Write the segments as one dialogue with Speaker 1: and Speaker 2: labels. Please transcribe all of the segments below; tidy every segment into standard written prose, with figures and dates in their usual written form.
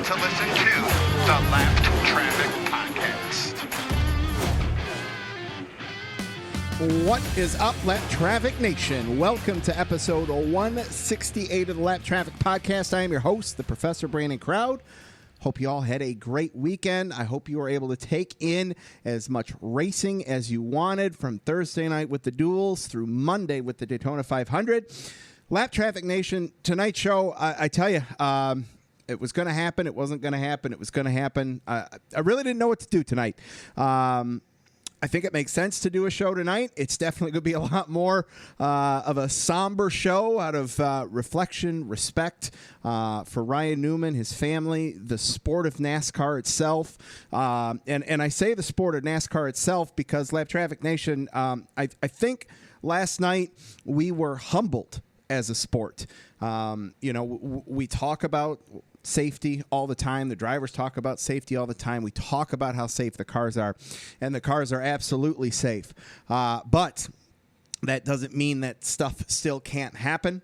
Speaker 1: to listen to the Lap Traffic Podcast.
Speaker 2: What is up, Lap Traffic Nation? Welcome to episode 168 of the Lap Traffic Podcast. I am your host, the Professor Brandon Crowd. Hope you all had a great weekend. I hope you were able to take in as much racing as you wanted from Thursday night with the duels through Monday with the Daytona 500. Lap Traffic Nation, tonight's show, I tell you, it was going to happen. It wasn't going to happen. It was going to happen. I really didn't know what to do tonight. I think it makes sense to do a show tonight. It's definitely going to be a lot more of a somber show out of reflection, respect for Ryan Newman, his family, the sport of NASCAR itself. And I say the sport of NASCAR itself because Lap Traffic Nation, I think last night we were humbled as a sport. We talk about safety all the time. The drivers talk about safety all the time. We talk about how safe the cars are, and the cars are absolutely safe. But that doesn't mean that stuff still can't happen.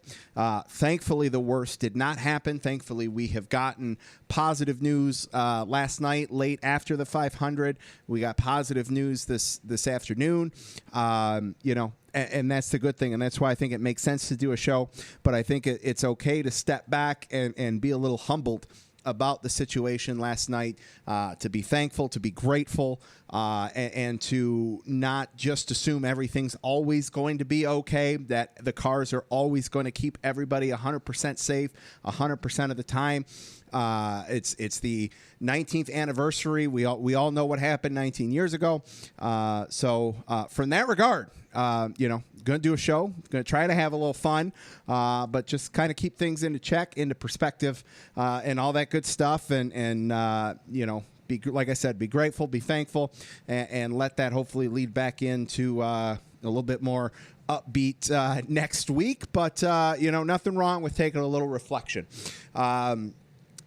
Speaker 2: Thankfully, the worst did not happen. Thankfully, we have gotten positive news last night, late after the 500. We got positive news this afternoon. And that's the good thing, and that's why I think it makes sense to do a show. But I think it's okay to step back and be a little humbled about the situation last night, to be thankful, to be grateful, and to not just assume everything's always going to be okay, that the cars are always going to keep everybody 100% safe 100% of the time. It's the 19th anniversary. We all know what happened 19 years ago. So from that regard, going to do a show, going to try to have a little fun, but just kind of keep things into check, into perspective, and all that good stuff. And be, like I said, be grateful, be thankful, and let that hopefully lead back into a little bit more upbeat next week. But, nothing wrong with taking a little reflection.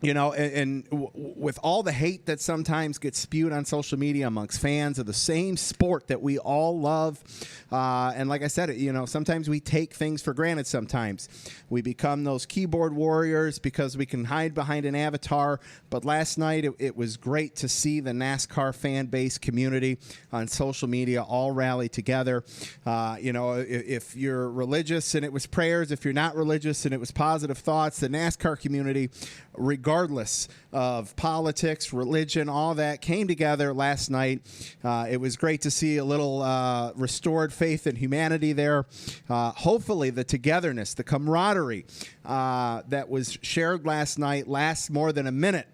Speaker 2: With all the hate that sometimes gets spewed on social media amongst fans of the same sport that we all love, and like I said, sometimes we take things for granted. Sometimes we become those keyboard warriors because we can hide behind an avatar. But last night, it was great to see the NASCAR fan base community on social media all rally together. If you're religious and it was prayers, if you're not religious and it was positive thoughts, the NASCAR community, regardless of politics, religion, all that came together last night. It was great to see a little restored faith in humanity there. Hopefully the togetherness, the camaraderie that was shared last night lasts more than a minute,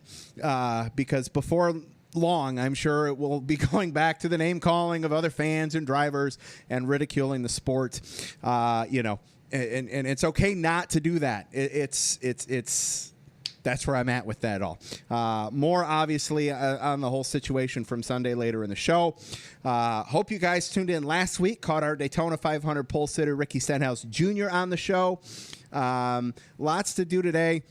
Speaker 2: because before long, I'm sure it will be going back to the name calling of other fans and drivers and ridiculing the sport. And it's okay not to do that. It's that's where I'm at with that all. More, obviously, on the whole situation from Sunday later in the show. Hope you guys tuned in last week, caught our Daytona 500 pole sitter, Ricky Stenhouse Jr. on the show. Lots to do today.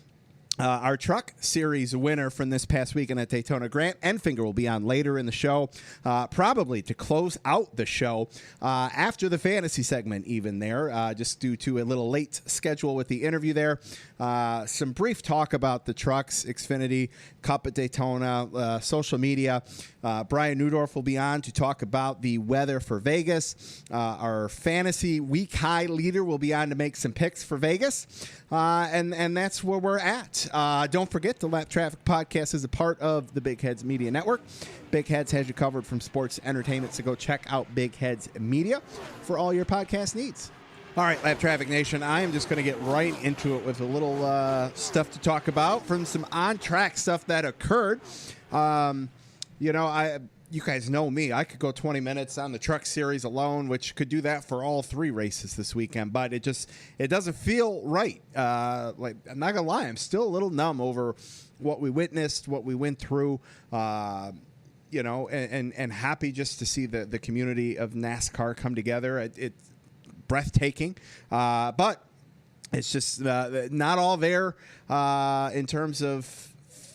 Speaker 2: Our truck series winner from this past weekend at Daytona, Grant Enfinger, will be on later in the show, probably to close out the show after the fantasy segment even there, just due to a little late schedule with the interview there. Some brief talk about the trucks, Xfinity, Cup at Daytona, social media. Brian Newdorf will be on to talk about the weather for Vegas. Our fantasy week high leader will be on to make some picks for Vegas. And that's where we're at. Don't forget, the Lap Traffic Podcast is a part of the Big Heads Media Network. Big Heads has you covered from sports to entertainment, so go check out Big Heads Media for all your podcast needs. All right, Lap Traffic Nation, I am just going to get right into it with a little stuff to talk about from some on-track stuff that occurred. You guys know me. I could go 20 minutes on the truck series alone, which could do that for all three races this weekend, but it doesn't feel right. I'm not gonna lie, I'm still a little numb over what we witnessed, what we went through, and happy just to see the community of NASCAR come together. It's breathtaking, but it's just not all there in terms of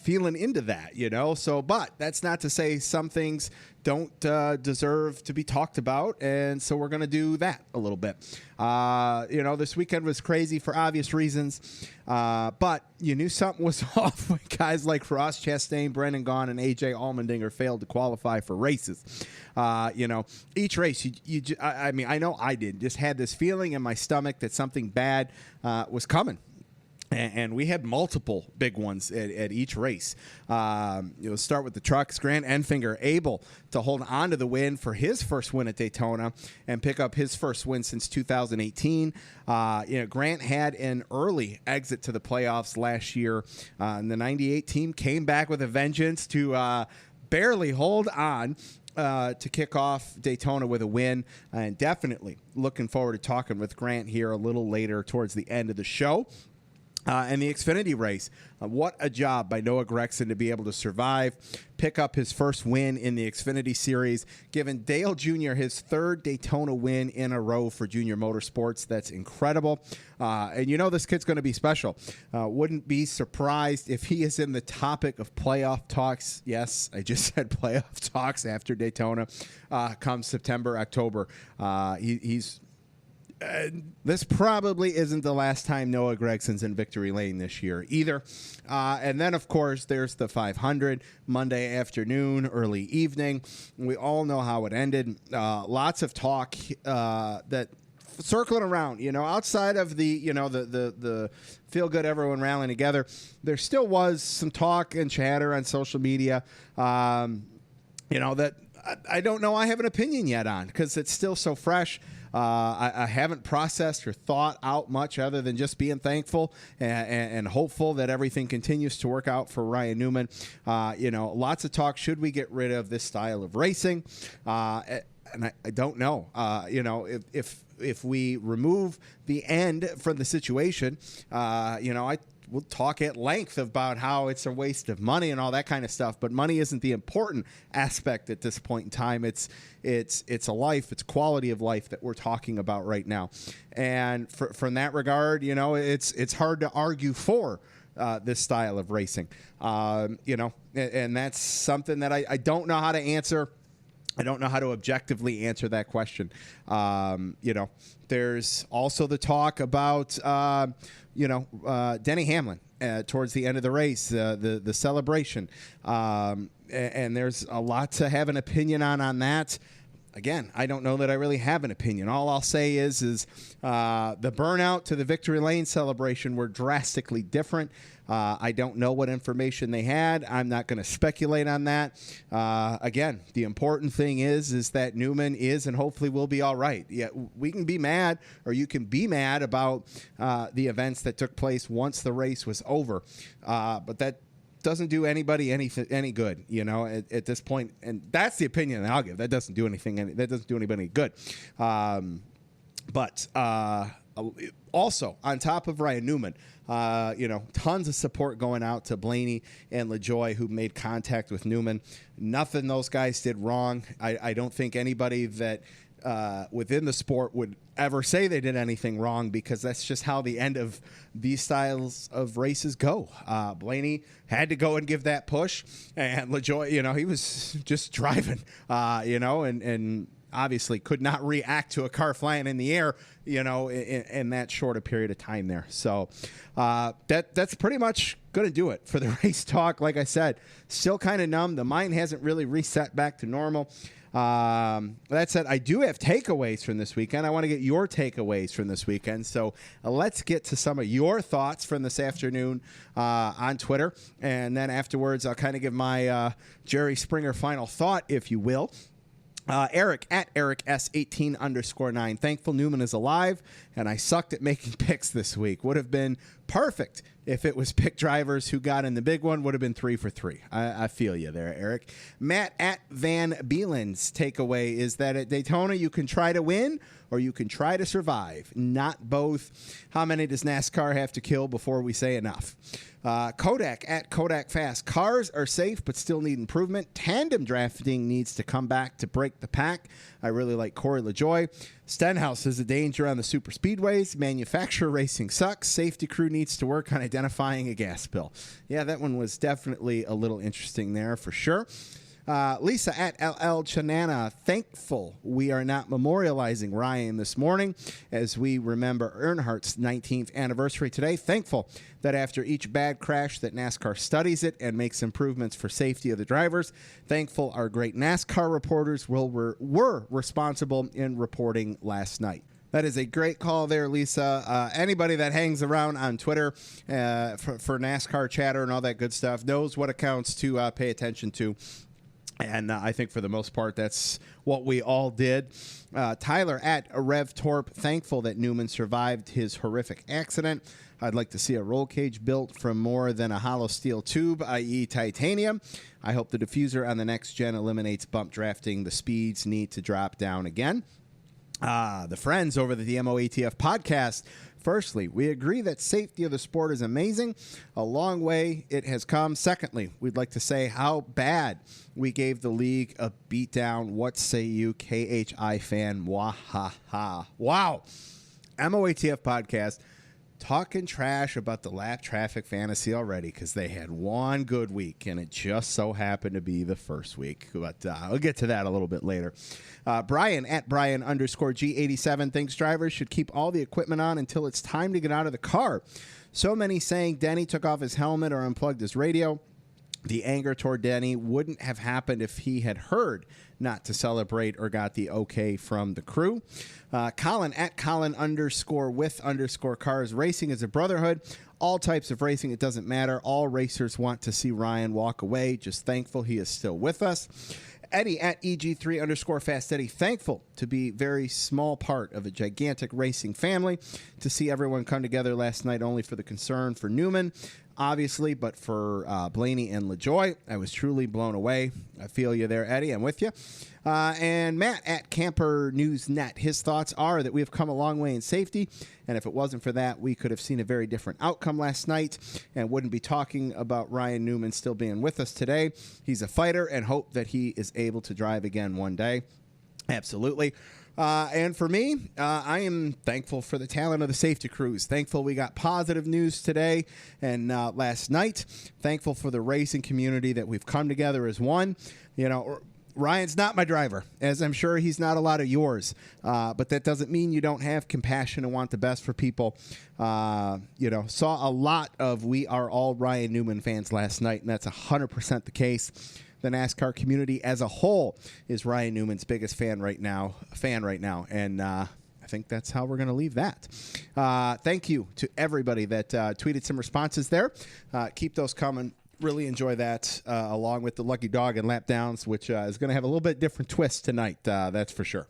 Speaker 2: feeling into that, So, but that's not to say some things don't deserve to be talked about, and so we're going to do that a little bit. This weekend was crazy for obvious reasons, but you knew something was off when guys like Ross Chastain, Brendan Gaughan, and A.J. Allmendinger failed to qualify for races. Each race, I know I did, just had this feeling in my stomach that something bad was coming. And we had multiple big ones at each race. Start with the trucks. Grant Enfinger able to hold on to the win for his first win at Daytona and pick up his first win since 2018. Grant had an early exit to the playoffs last year. And the 98 team came back with a vengeance to barely hold on to kick off Daytona with a win. And definitely looking forward to talking with Grant here a little later towards the end of the show. And the Xfinity race, what a job by Noah Gragson to be able to survive, pick up his first win in the Xfinity Series, giving Dale Jr. his third Daytona win in a row for Junior Motorsports. That's incredible. And this kid's going to be special. Wouldn't be surprised if he is in the topic of playoff talks. Yes, I just said playoff talks after Daytona come September, October. He's... this probably isn't the last time Noah Gregson's in victory lane this year either. And then, of course, there's the 500 Monday afternoon, early evening. We all know how it ended. Lots of talk that circling around, outside of the feel good, everyone rallying together. There still was some talk and chatter on social media, that I don't know. I have an opinion yet on because it's still so fresh. I haven't processed or thought out much other than just being thankful and hopeful that everything continues to work out for Ryan Newman. Lots of talk. Should we get rid of this style of racing? And I don't know. If we remove the end from the situation, we'll talk at length about how it's a waste of money and all that kind of stuff. But money isn't the important aspect at this point in time. It's a life, it's quality of life that we're talking about right now. And from that regard, it's hard to argue for this style of racing. And that's something that I don't know how to answer. I don't know how to objectively answer that question. There's also the talk about, Denny Hamlin towards the end of the race, the celebration. And there's a lot to have an opinion on that. Again, I don't know that I really have an opinion. All I'll say is the burnout to the victory lane celebration were drastically different. I don't know what information they had. I'm not going to speculate on that. Again, the important thing is that Newman is and hopefully will be all right. Yeah, we can be mad, or you can be mad about the events that took place once the race was over. But that doesn't do anybody any good, at this point. And that's the opinion that I'll give. That doesn't do anything. That doesn't do anybody good. But also, on top of Ryan Newman, tons of support going out to Blaney and LaJoie, who made contact with Newman. Nothing those guys did wrong. I don't think anybody that within the sport would ever say they did anything wrong, because that's just how the end of these styles of races go. Blaney had to go and give that push, and LaJoie, he was just driving, and obviously could not react to a car flying in the air, in that short a period of time there. So that's pretty much going to do it for the race talk. Like I said, still kind of numb. The mind hasn't really reset back to normal. That said, I do have takeaways from this weekend. I want to get your takeaways from this weekend. So let's get to some of your thoughts from this afternoon on Twitter. And then afterwards, I'll kind of give my Jerry Springer final thought, if you will. Eric at EricS18_9. Thankful Newman is alive, and I sucked at making picks this week. Would have been perfect if it was pick drivers who got in the big one. Would have been 3 for 3. I feel you there, Eric. Matt at Van Beelen's takeaway is that at Daytona you can try to win or you can try to survive, not both. How many does NASCAR have to kill before we say enough? Kodak at Kodak Fast. Cars are safe but still need improvement. Tandem drafting needs to come back to break the pack. I really like Corey LaJoie. Stenhouse is a danger on the super speedways. Manufacturer racing sucks. Safety crew needs to work on identifying a gas spill. Yeah, that one was definitely a little interesting there for sure. Lisa at LL Chanana, thankful we are not memorializing Ryan this morning as we remember Earnhardt's 19th anniversary today. Thankful that after each bad crash that NASCAR studies it and makes improvements for safety of the drivers. Thankful our great NASCAR reporters were responsible in reporting last night. That is a great call there, Lisa. Anybody that hangs around on Twitter for NASCAR chatter and all that good stuff knows what accounts to pay attention to. And I think for the most part, that's what we all did. Tyler at RevTorp, thankful that Newman survived his horrific accident. I'd like to see a roll cage built from more than a hollow steel tube, i.e. titanium. I hope the diffuser on the next gen eliminates bump drafting. The speeds need to drop down again. The friends over the MOATF podcast. Firstly, we agree that safety of the sport is amazing. A long way it has come. Secondly, we'd like to say how bad we gave the league a beatdown. What say you, KHI fan? Wahaha. Wow. MOATF podcast talking trash about the lap traffic fantasy already because they had one good week, and it just so happened to be the first week. But I'll get to that a little bit later. Brian at Brian_G87 thinks drivers should keep all the equipment on until it's time to get out of the car. So many saying Denny took off his helmet or unplugged his radio. The anger toward Denny wouldn't have happened if he had heard not to celebrate or got the okay from the crew. Colin at Colin_with_cars. Racing is a brotherhood. All types of racing, it doesn't matter. All racers want to see Ryan walk away. Just thankful he is still with us. Eddie at EG3_Fast Eddie, thankful to be very small part of a gigantic racing family. To see everyone come together last night only for the concern for Newman, obviously, but for Blaney and LaJoy, I was truly blown away. I feel you there, Eddie. I'm with you. And Matt at Camper News Net, his thoughts are that we have come a long way in safety, and if it wasn't for that, we could have seen a very different outcome last night and wouldn't be talking about Ryan Newman still being with us today. He's a fighter and hope that he is able to drive again one day. Absolutely. And for me, I am thankful for the talent of the safety crews. Thankful we got positive news today and last night. Thankful for the racing community that we've come together as one. You know, Ryan's not my driver, as I'm sure he's not a lot of yours. But that doesn't mean you don't have compassion and want the best for people. Saw a lot of We Are All Ryan Newman fans last night, and that's 100% the case. The NASCAR community as a whole is Ryan Newman's biggest fan right now, and I think that's how we're going to leave that. Thank you to everybody that tweeted some responses there. Keep those coming. Really enjoy that, along with the Lucky Dog and Lap Downs, which is going to have a little bit different twist tonight, that's for sure.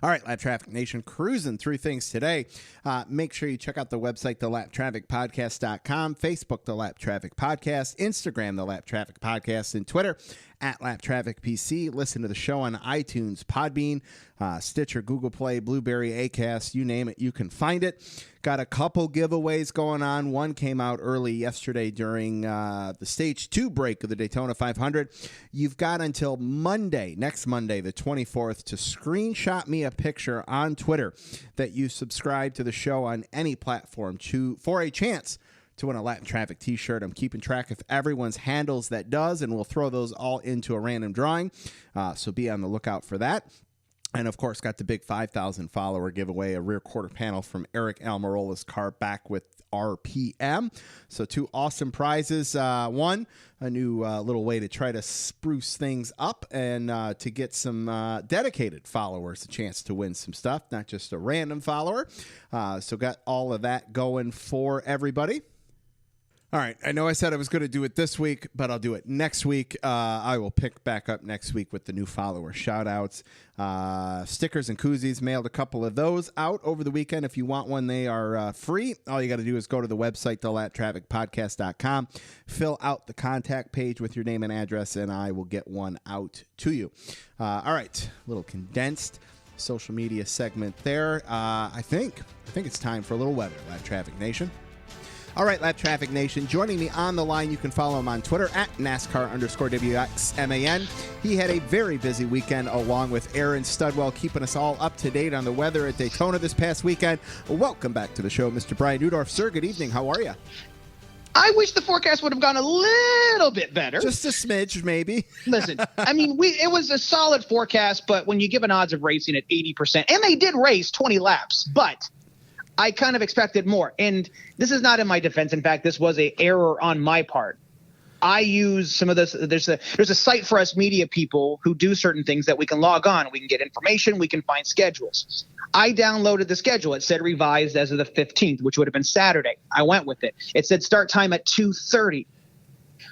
Speaker 2: All right, Lap Traffic Nation, cruising through things today. Make sure you check out the website, thelaptrafficpodcast.com, Facebook, The Lap Traffic Podcast, Instagram, The Lap Traffic Podcast, and Twitter, at Lap Traffic PC. Listen to the show on iTunes, Podbean, Stitcher, Google Play, Blueberry, Acast, you name it, you can find it. Got a couple giveaways going on. One came out early yesterday during the Stage 2 break of the Daytona 500. You've got until Monday, next Monday, the 24th, to screenshot me a picture on Twitter that you subscribe to the show on any platform for a chance to win a Latin Traffic t-shirt. I'm keeping track of everyone's handles that does, and we'll throw those all into a random drawing. So be on the lookout for that. And, of course, got the big 5,000 follower giveaway, a rear quarter panel from Eric Almirola's car back with RPM. So 2 awesome prizes. One, a new little way to try to spruce things up and to get some dedicated followers a chance to win some stuff, not just a random follower. So got all of that going for everybody. All right, I know I said I was going to do it this week, but I'll do it next week. I will pick back up next week with the new follower shout-outs. Stickers and koozies, mailed a couple of those out over the weekend. If you want one, they are free. All you got to do is go to the website, thelaptrafficpodcast.com, fill out the contact page with your name and address, and I will get one out to you. All right, a little condensed social media segment there. I think it's time for a little weather, Lap Traffic Nation. All right, Lap Traffic Nation, joining me on the line, you can follow him on Twitter at NASCAR_WXMAN. He had a very busy weekend along with Aaron Studwell, keeping us all up to date on the weather at Daytona this past weekend. Welcome back to the show, Mr. Brian Newdorf. Sir, good evening. How are you?
Speaker 3: I wish the forecast would have gone a little bit better.
Speaker 2: Just a smidge, maybe.
Speaker 3: Listen, I mean, it was a solid forecast, but when you give an odds of racing at 80%, and they did race 20 laps, but I kind of expected more. And this is not in my defense. In fact, this was an error on my part. I use some of this. There's a site for us media people who do certain things that we can log on. We can get information. We can find schedules. I downloaded the schedule. It said revised as of the 15th, which would have been Saturday. I went with it. It said start time at 2:30.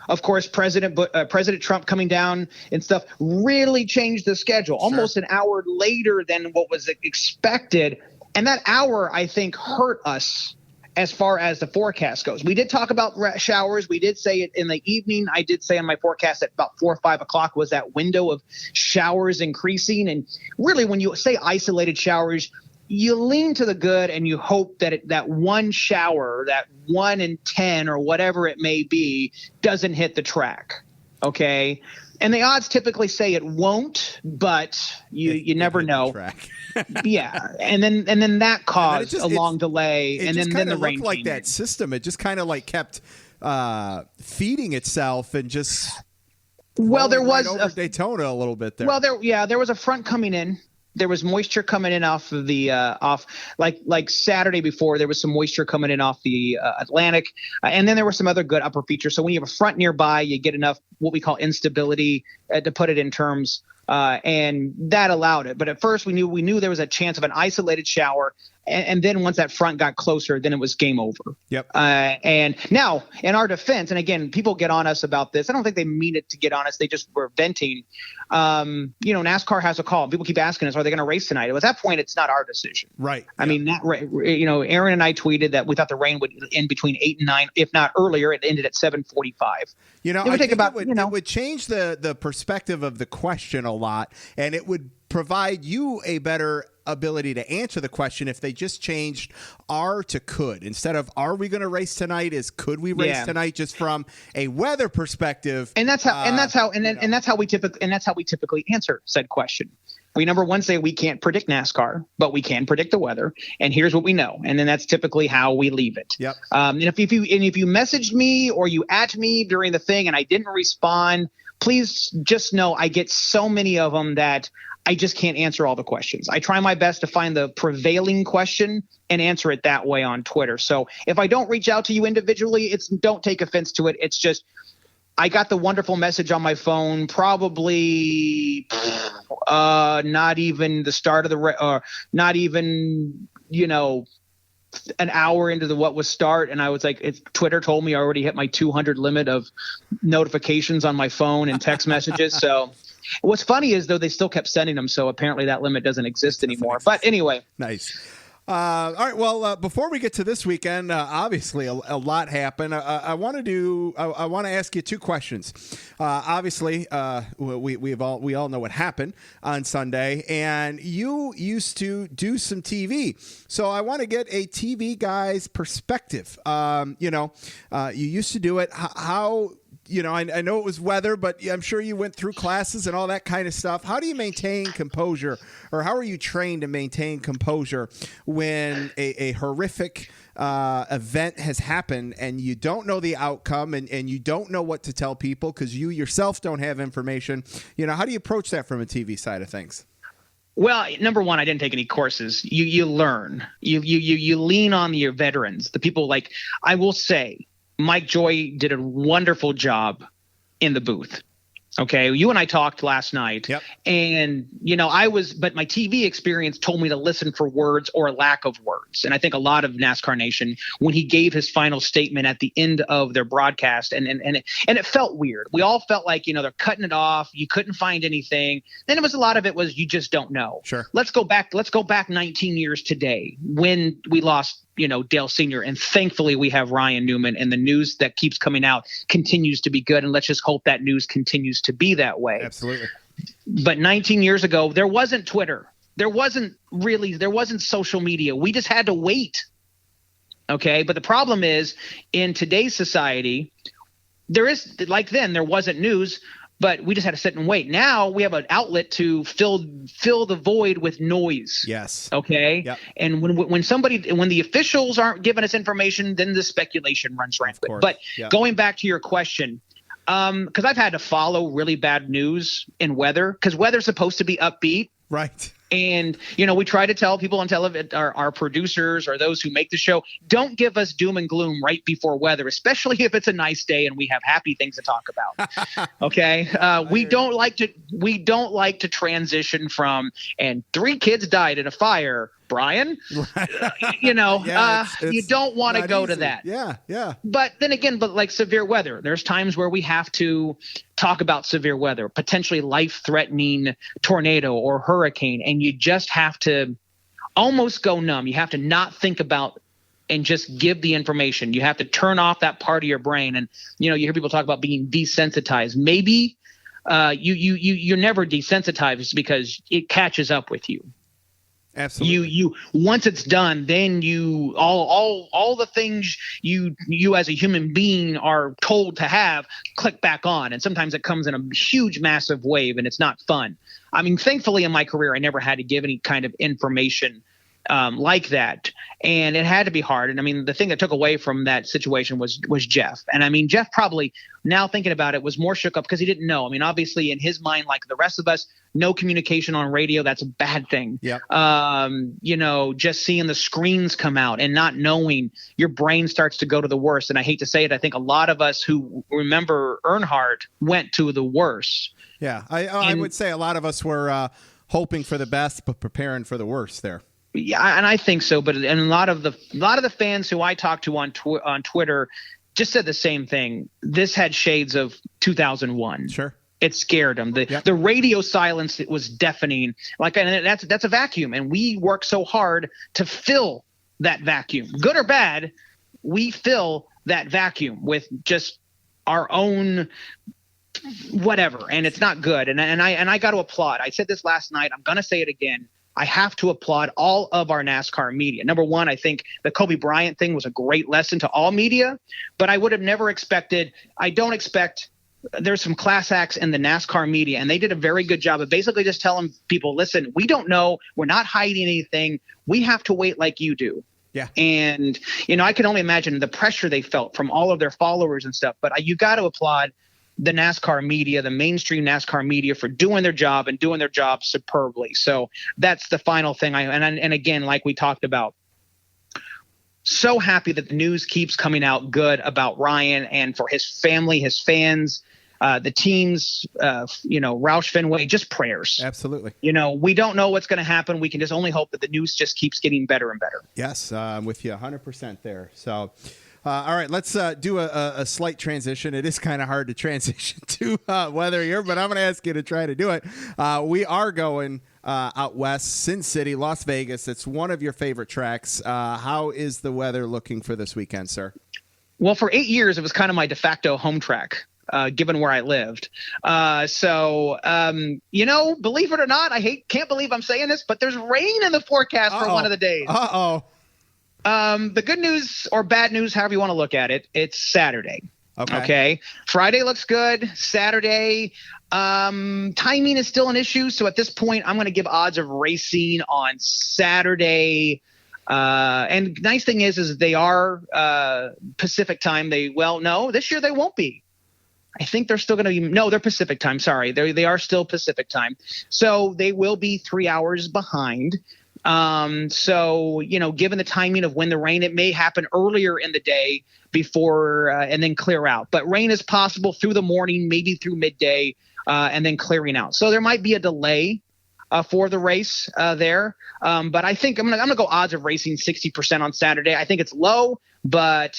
Speaker 3: Of course, President Trump coming down and stuff really changed the schedule almost an hour later than what was expected. And that hour, I think, hurt us as far as the forecast goes. We did talk about showers. We did say it in the evening. I did say on my forecast that about 4 or 5 o'clock was that window of showers increasing. And really, when you say isolated showers, you lean to the good and you hope that that one shower, that 1 in 10 or whatever it may be, doesn't hit the track. Okay. And the odds typically say it won't, but you never know. Yeah, and then that caused a long delay, and then the rain. It looked
Speaker 2: like that system. It just kind of like kept feeding itself and just.
Speaker 3: Well, there was
Speaker 2: over Daytona a little bit there.
Speaker 3: Well, there was a front coming in. There was moisture coming in off of the like Saturday before. There was some moisture coming in off the Atlantic, and then there were some other good upper features. So when you have a front nearby, you get enough what we call instability to put it in terms. And that allowed it. But at first we knew there was a chance of an isolated shower. And then once that front got closer, then it was game over.
Speaker 2: Yep.
Speaker 3: And now in our defense, and again, people get on us about this. I don't think they mean it to get on us. They just were venting. NASCAR has a call. People keep asking us, are they going to race tonight? At that point, it's not our decision.
Speaker 2: Right.
Speaker 3: I mean, Aaron and I tweeted that we thought the rain would end between 8 and 9, if not earlier. It ended at 7:45.
Speaker 2: It would change the perspective of the question a lot, and it would provide you a better ability to answer the question if they just changed are to could. Instead of are we going to race tonight is could we race tonight, just from a weather perspective.
Speaker 3: And that's how we typically answer said question. We number one say we can't predict NASCAR, but we can predict the weather, and here's what we know. And then that's typically how we leave it.
Speaker 2: Yep.
Speaker 3: And if you messaged me or you at me during the thing and I didn't respond, please just know I get so many of them that I just can't answer all the questions. I try my best to find the prevailing question and answer it that way on Twitter. So if I don't reach out to you individually, don't take offense to it. It's just I got the wonderful message on my phone, probably not even the start of not even, an hour into what was start. And I was like, Twitter told me I already hit my 200 limit of notifications on my phone and text messages. So what's funny is, though, they still kept sending them. So apparently that limit doesn't exist anymore. But anyway.
Speaker 2: Nice. All right. Well, before we get to this weekend, obviously a lot happened. I want to ask you two questions. Obviously, we all know what happened on Sunday, and you used to do some TV. So I want to get a TV guy's perspective. You used to do it. How? I know it was weather, but I'm sure you went through classes and all that kind of stuff. How do you maintain composure, or how are you trained to maintain composure when a horrific event has happened and you don't know the outcome and you don't know what to tell people because you yourself don't have information? How do you approach that from a TV side of things?
Speaker 3: Well, number one, I didn't take any courses. You learn. You lean on your veterans, the people like I will say. Mike Joy did a wonderful job in the booth. Okay. You and I talked last night.
Speaker 2: Yep.
Speaker 3: And, but my TV experience told me to listen for words or lack of words. And I think a lot of NASCAR Nation, when he gave his final statement at the end of their broadcast, and it felt weird. We all felt like, they're cutting it off. You couldn't find anything. Then a lot of it was, you just don't know.
Speaker 2: Sure.
Speaker 3: Let's go back 19 years today when we lost, Dale Sr. And thankfully we have Ryan Newman, and the news that keeps coming out continues to be good. And let's just hope that news continues to be that way.
Speaker 2: Absolutely.
Speaker 3: But 19 years ago, there wasn't Twitter. There wasn't social media. We just had to wait. Okay. But the problem is, in today's society, there wasn't news, but we just had to sit and wait. Now we have an outlet to fill the void with noise.
Speaker 2: Yes.
Speaker 3: Okay.
Speaker 2: Yep.
Speaker 3: And when the officials aren't giving us information, then the speculation runs rampant. But going back to your question, because I've had to follow really bad news in weather, because weather's supposed to be upbeat.
Speaker 2: Right.
Speaker 3: And, we try to tell people on television, our producers or those who make the show, don't give us doom and gloom right before weather, especially if it's a nice day and we have happy things to talk about. Okay. We don't like to transition from, and 3 kids died in a fire, Brian. You don't want to go to that.
Speaker 2: Yeah. Yeah.
Speaker 3: But then again, like severe weather, there's times where we have to talk about severe weather, potentially life-threatening tornado or hurricane, and you just have to almost go numb. You have to not think about and just give the information. You have to turn off that part of your brain. And you hear people talk about being desensitized. Maybe you're never desensitized because it catches up with you.
Speaker 2: Absolutely.
Speaker 3: You once it's done, then you all the things you as a human being are told to have click back on, and sometimes it comes in a huge, massive wave, and it's not fun. I mean, thankfully in my career, I never had to give any kind of information like that, and it had to be hard. And I mean, the thing that took away from that situation was Jeff. And I mean, Jeff probably, now thinking about it, was more shook up because he didn't know. I mean, obviously in his mind, like the rest of us, no communication on radio, that's a bad thing.
Speaker 2: Yep.
Speaker 3: Just seeing the screens come out and not knowing, your brain starts to go to the worst. And I hate to say it, I think a lot of us who remember Earnhardt went to the worst.
Speaker 2: Yeah, I would say a lot of us were hoping for the best but preparing for the worst there.
Speaker 3: Yeah, and I think so. But a lot of the fans who I talked to on Twitter just said the same thing. This had shades of 2001.
Speaker 2: Sure.
Speaker 3: It scared them. The radio silence, it was deafening. And that's a vacuum, and we work so hard to fill that vacuum, good or bad. We fill that vacuum with just our own whatever, and it's not good. And I got to applaud. I said this last night. I'm gonna say it again. I have to applaud all of our NASCAR media. Number one, I think the Kobe Bryant thing was a great lesson to all media, but I would have never expected. I don't expect. There's some class acts in the NASCAR media, and they did a very good job of basically just telling people, listen, we don't know. We're not hiding anything. We have to wait like you do.
Speaker 2: Yeah.
Speaker 3: And, I can only imagine the pressure they felt from all of their followers and stuff. But you got to applaud the NASCAR media, the mainstream NASCAR media, for doing their job and doing their job superbly. So that's the final thing. And again, like we talked about, so happy that the news keeps coming out good about Ryan and for his family, his fans, the teams, Roush Fenway, just prayers.
Speaker 2: Absolutely.
Speaker 3: We don't know what's going to happen. We can just only hope that the news just keeps getting better and better.
Speaker 2: Yes, I'm with you 100% there. So, all right, let's do a slight transition. It is kind of hard to transition to weather here, but I'm going to ask you to try to do it. We are going out west, Sin City, Las Vegas. It's one of your favorite tracks. How is the weather looking for this weekend, sir?
Speaker 3: Well, for 8 years, it was kind of my de facto home track. Given where I lived. Believe it or not, can't believe I'm saying this, but there's rain in the forecast for one of the days. The good news or bad news, however you want to look at it, it's Saturday. Okay. Friday looks good. Saturday, timing is still an issue. So at this point, I'm going to give odds of racing on Saturday. And nice thing is they are Pacific time. No, this year they won't be. I think they're still going to be. No, they're Pacific time. Sorry, they are still Pacific time. So they will be 3 hours behind. Given the timing of when the rain, it may happen earlier in the day before and then clear out. But rain is possible through the morning, maybe through midday, and then clearing out. So there might be a delay for the race there. But I think I'm gonna go odds of racing 60% on Saturday. I think it's low, but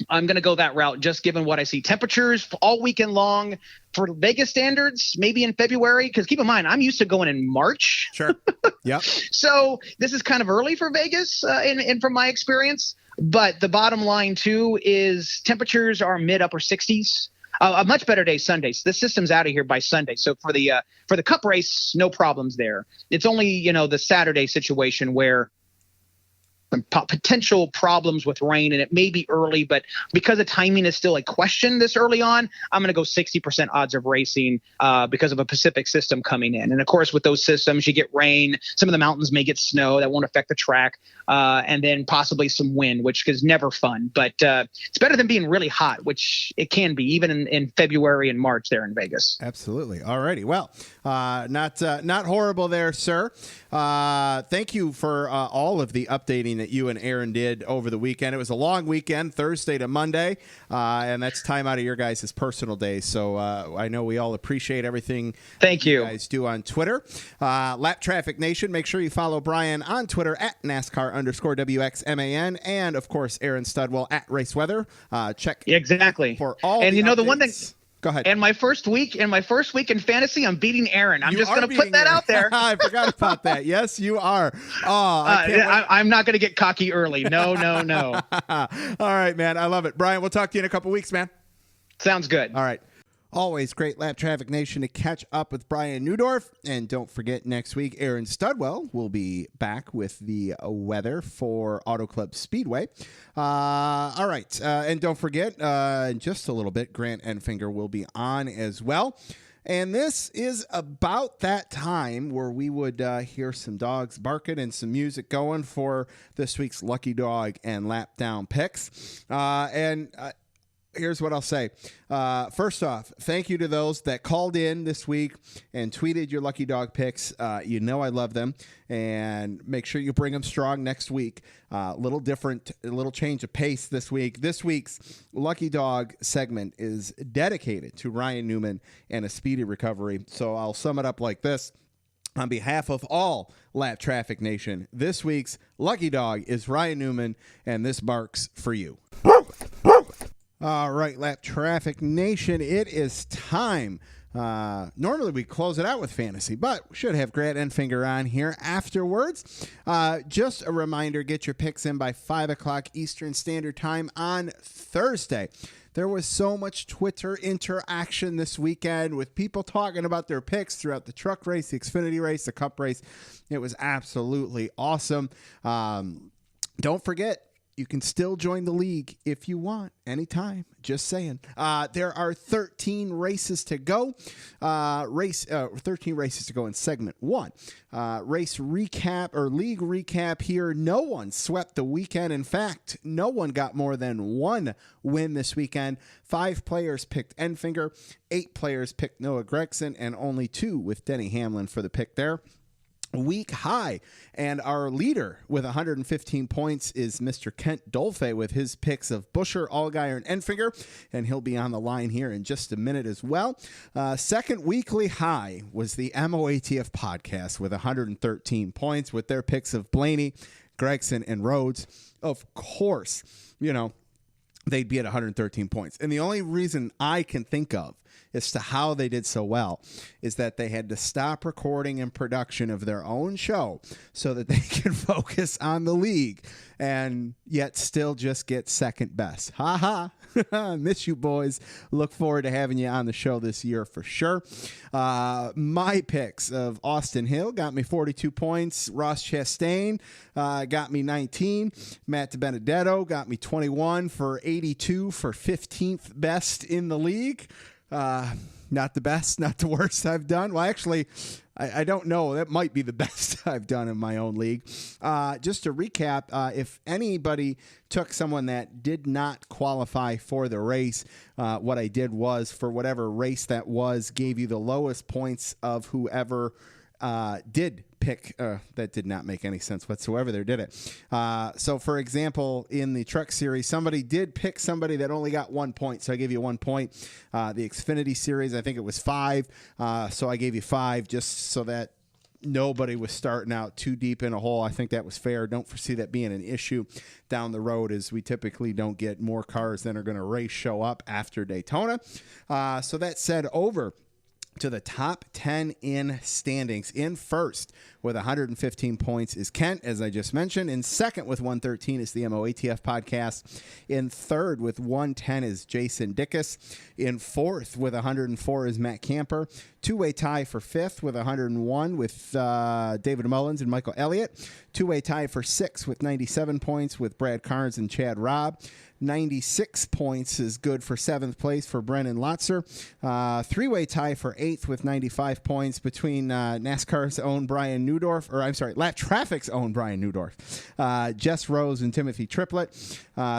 Speaker 3: I'm going to go that route just given what I see. Temperatures all weekend long for Vegas standards, maybe in February, because keep in mind, I'm used to going in March.
Speaker 2: Sure. Yep.
Speaker 3: So this is kind of early for Vegas and from my experience. But the bottom line, too, is temperatures are mid-upper 60s. A much better day Sunday. So the system's out of here by Sunday. So for the Cup race, no problems there. It's only, the Saturday situation where potential problems with rain, and it may be early, but because the timing is still a question this early on, I'm going to go 60% odds of racing because of a Pacific system coming in. And of course, with those systems, you get rain. Some of the mountains may get snow that won't affect the track, and then possibly some wind, which is never fun. But it's better than being really hot, which it can be even in February and March there in Vegas.
Speaker 2: Absolutely. All righty. Well, not horrible there, sir. Thank you for all of the updating that you and Aaron did over the weekend. It was a long weekend, Thursday to Monday, and that's time out of your guys' personal days. So I know we all appreciate everything.
Speaker 3: Thank you
Speaker 2: guys do on Twitter. Lap Traffic Nation, make sure you follow Brian on Twitter at NASCAR_WXMAN, and of course Aaron Studwell at Race Weather. Check
Speaker 3: exactly
Speaker 2: for all.
Speaker 3: And
Speaker 2: the
Speaker 3: the
Speaker 2: updates.
Speaker 3: one thing.
Speaker 2: Go ahead.
Speaker 3: And my first week in fantasy, I'm beating Aaron. I'm just going to put that out there.
Speaker 2: I forgot about that. Yes, you are. Oh,
Speaker 3: I'm not going to get cocky early. No.
Speaker 2: All right, man. I love it. Brian, we'll talk to you in a couple weeks, man.
Speaker 3: Sounds good.
Speaker 2: All right. Always great, Lap Traffic Nation, to catch up with Brian Newdorf. And don't forget, next week, Aaron Studwell will be back with the weather for Auto Club Speedway. All right. And don't forget, in just a little bit, Grant Enfinger will be on as well. And this is about that time where we would hear some dogs barking and some music going for this week's Lucky Dog and Lap Down picks. Here's what I'll say. First off, thank you to those that called in this week and tweeted your Lucky Dog picks. You know I love them. And make sure you bring them strong next week. Little different, a little change of pace this week. This week's Lucky Dog segment is dedicated to Ryan Newman and a speedy recovery. So I'll sum it up like this. On behalf of all Lap Traffic Nation, this week's Lucky Dog is Ryan Newman, and this barks for you. All right, Lap Traffic Nation, it is time. Normally we close it out with fantasy, but we should have Grant Enfinger on here afterwards. Just a reminder, get your picks in by 5 o'clock Eastern Standard Time on Thursday. There was so much Twitter interaction this weekend with people talking about their picks throughout the truck race, the Xfinity race, the Cup race. It was absolutely awesome. Don't forget, you can still join the league if you want, anytime. Just saying. There are 13 races to go. 13 races to go in segment 1. Race recap or league recap here. No one swept the weekend. In fact, no one got more than one win this weekend. 5 players picked Enfinger. 8 players picked Noah Gragson, and only 2 with Denny Hamlin for the pick there. Week high, and our leader with 115 points is Mr. Kent Dolphy with his picks of Buescher, Allgaier, and Enfinger, and he'll be on the line here in just a minute as well. Second weekly high was the MOATF podcast with 113 points with their picks of Blaney, Gragson, and Rhodes. Of course, they'd be at 113 points. And the only reason I can think of as to how they did so well is that they had to stop recording and production of their own show so that they can focus on the league and yet still just get second best. Ha ha. Miss you, boys. Look forward to having you on the show this year for sure. My picks of Austin Hill got me 42 points. Ross Chastain got me 19. Matt DiBenedetto got me 21 for 82 for 15th best in the league. Not the best, not the worst I've done. Well, actually, I don't know. That might be the best I've done in my own league. Just to recap, if anybody took someone that did not qualify for the race, what I did was, for whatever race that was, gave you the lowest points of whoever did pick. That did not make any sense whatsoever. There did it. So, for example, in the Truck Series, somebody did pick somebody that only got 1 point, so I gave you 1 point. The Xfinity Series, I think it was 5, so I gave you 5 just so that nobody was starting out too deep in a hole. I think that was fair. Don't foresee that being an issue down the road, as we typically don't get more cars than are going to race show up after Daytona. So that said, over to the top 10 in standings. In first with 115 points is Kent, as I just mentioned. In second with 113 is the MOATF podcast. In third with 110 is Jason Dickus. In fourth with 104 is Matt Camper. Two-way tie for fifth with 101 with David Mullins and Michael Elliott. Two-way tie for sixth with 97 points with Brad Carnes and Chad Robb. 96 points is good for seventh place for Brennan Lotzer. Three-way tie for eighth with 95 points between NASCAR's own Brian Newdorf, Lap Traffic's own Brian Newdorf, Jess Rose and Timothy Triplett.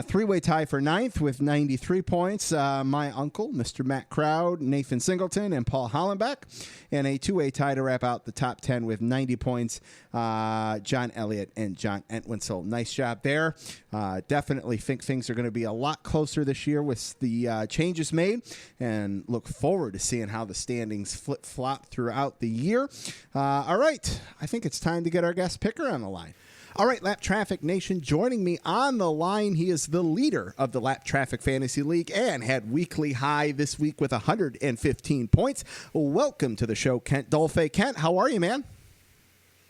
Speaker 2: Three-way tie for ninth with 93 points. My uncle, Mr. Matt Crowd, Nathan Singleton, and Paul Hollenbeck. And a two-way tie to wrap out the top 10 with 90 points, John Elliott and John Entwistle. Nice job there. Definitely think things are going to be a lot closer this year with the changes made, and look forward to seeing how the standings flip-flop throughout the year. All right, I think it's time to get our guest picker on the line. All right, Lap Traffic Nation, joining me on the line, he is the leader of the Lap Traffic Fantasy League and had weekly high this week with 115 points. Welcome to the show, Kent Dolphy. Kent, how are you, man?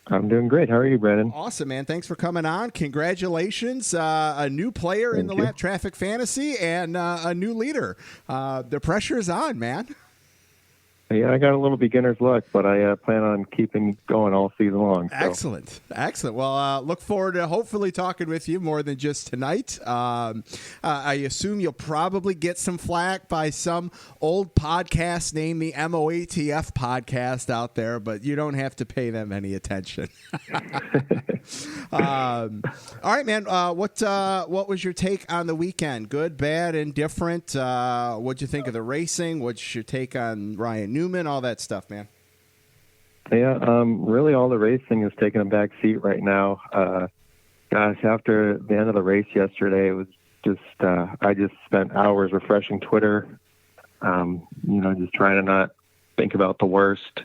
Speaker 4: I'm doing great. How are you, Brandon?
Speaker 2: Awesome, man. Thanks for coming on. Congratulations. A new player in the Lap Traffic Fantasy and a new leader. The pressure is on, man.
Speaker 4: Yeah, I got a little beginner's luck, but I plan on keeping going all season long. So.
Speaker 2: Excellent. Excellent. Well, look forward to hopefully talking with you more than just tonight. I assume you'll probably get some flack by some old podcast named the MOATF podcast out there, but you don't have to pay them any attention. All right, man. What was your take on the weekend? Good, bad, indifferent? What'd you think of the racing? What's your take on Ryan Newman, all that stuff, man?
Speaker 4: Yeah, really all the racing is taking a back seat right now. Gosh, after the end of the race yesterday, it was just, I just spent hours refreshing Twitter, just trying to not think about the worst.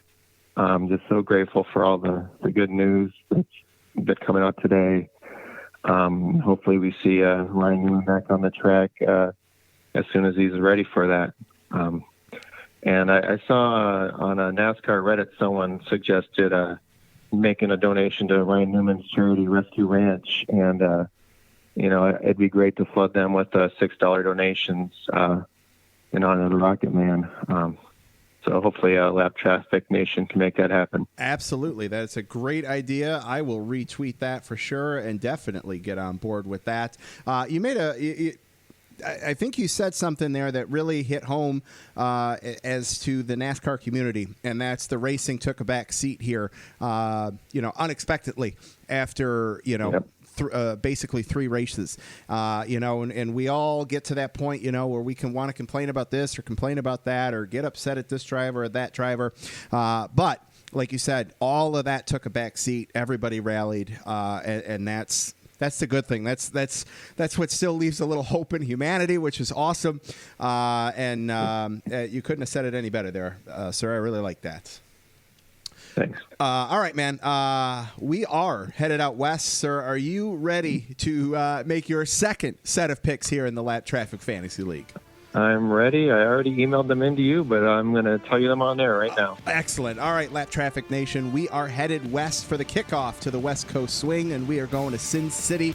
Speaker 4: Just so grateful for all the good news that's coming out today. Hopefully we see Ryan Newman back on the track as soon as he's ready for that. And I saw on a NASCAR Reddit someone suggested making a donation to Ryan Newman's charity Rescue Ranch, and it'd be great to flood them with $6 donations in honor of the Rocket Man. So hopefully Lap Traffic Nation can make that happen.
Speaker 2: Absolutely. That's a great idea. I will retweet that for sure and definitely get on board with that. You made I think you said something there that really hit home as to the NASCAR community, and that's the racing took a back seat here, unexpectedly after,
Speaker 4: Yep.
Speaker 2: Basically three races, and we all get to that point, where we can want to complain about this or complain about that or get upset at this driver or that driver. But like you said, all of that took a back seat. Everybody rallied, and that's the good thing. That's what still leaves a little hope in humanity, which is awesome. And you couldn't have said it any better there, sir. I really like that.
Speaker 4: Thanks.
Speaker 2: All right, man. We are headed out west, sir. Are you ready to make your second set of picks here in the Lap Traffic Fantasy League?
Speaker 4: I'm ready. I already emailed them into you, but I'm going to tell you them on there right now.
Speaker 2: Excellent. All right, Lap Traffic Nation, we are headed west for the kickoff to the West Coast Swing, and we are going to Sin City.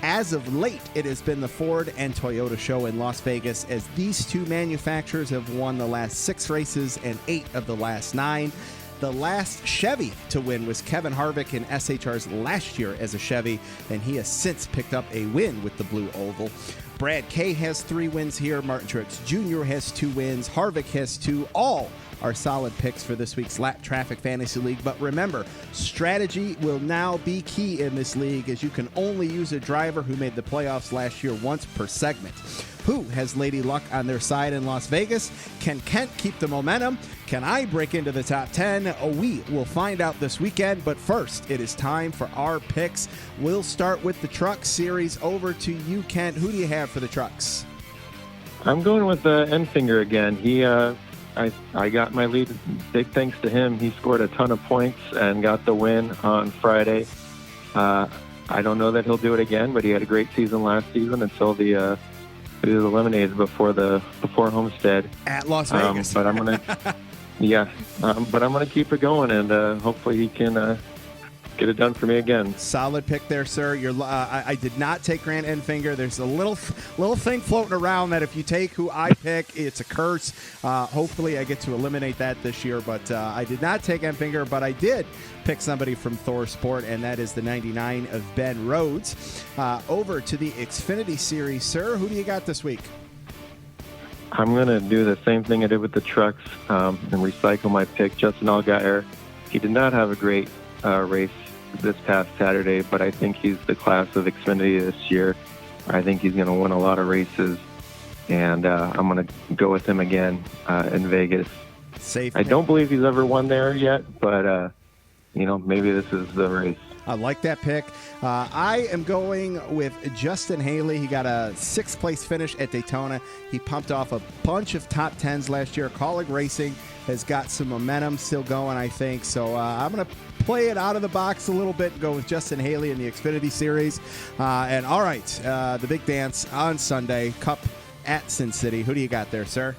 Speaker 2: As of late, it has been the Ford and Toyota show in Las Vegas, as these two manufacturers have won the last 6 races and 8 of the last 9. The last Chevy to win was Kevin Harvick in SHR's last year as a Chevy, and he has since picked up a win with the Blue Oval. Brad Kay has 3 wins here. Martin Truex Jr. has 2 wins. Harvick has 2. All are solid picks for this week's Lap Traffic Fantasy League. But remember, strategy will now be key in this league, as you can only use a driver who made the playoffs last year once per segment. Who has Lady Luck on their side in Las Vegas? Can Kent keep the momentum? Can I break into the top 10? We will find out this weekend. But first, it is time for our picks. We'll start with the Truck Series. Over to you, Kent. Who do you have for the trucks?
Speaker 4: I'm going with Enfinger again. I got my lead. Big thanks to him. He scored a ton of points and got the win on Friday. I don't know that he'll do it again, but he had a great season last season until he was eliminated before Homestead
Speaker 2: at Las Vegas.
Speaker 4: But I'm gonna, Yeah, but I'm going to keep it going, and hopefully he can get it done for me again.
Speaker 2: Solid pick there, sir. I did not take Grant Enfinger. There's a little thing floating around that if you take who I pick, it's a curse. Hopefully I get to eliminate that this year, but I did not take Enfinger, but I did pick somebody from Thor Sport, and that is the 99 of Ben Rhodes. Over to the Xfinity Series, sir. Who do you got this week?
Speaker 4: I'm going to do the same thing I did with the trucks and recycle my pick, Justin Allgaier. He did not have a great race this past Saturday, but I think he's the class of Xfinity this year. I think he's going to win a lot of races, and I'm going to go with him again in Vegas.
Speaker 2: Safe.
Speaker 4: I don't believe he's ever won there yet, but maybe this is the race.
Speaker 2: I like that pick. I am going with Justin Haley. He got a 6th place finish at Daytona. He pumped off a bunch of top 10s last year. Colleague Racing has got some momentum still going, I think. So I'm going to play it out of the box a little bit and go with Justin Haley in the Xfinity Series. And all right, the big dance on Sunday, Cup at Sin City. Who do you got there, sir?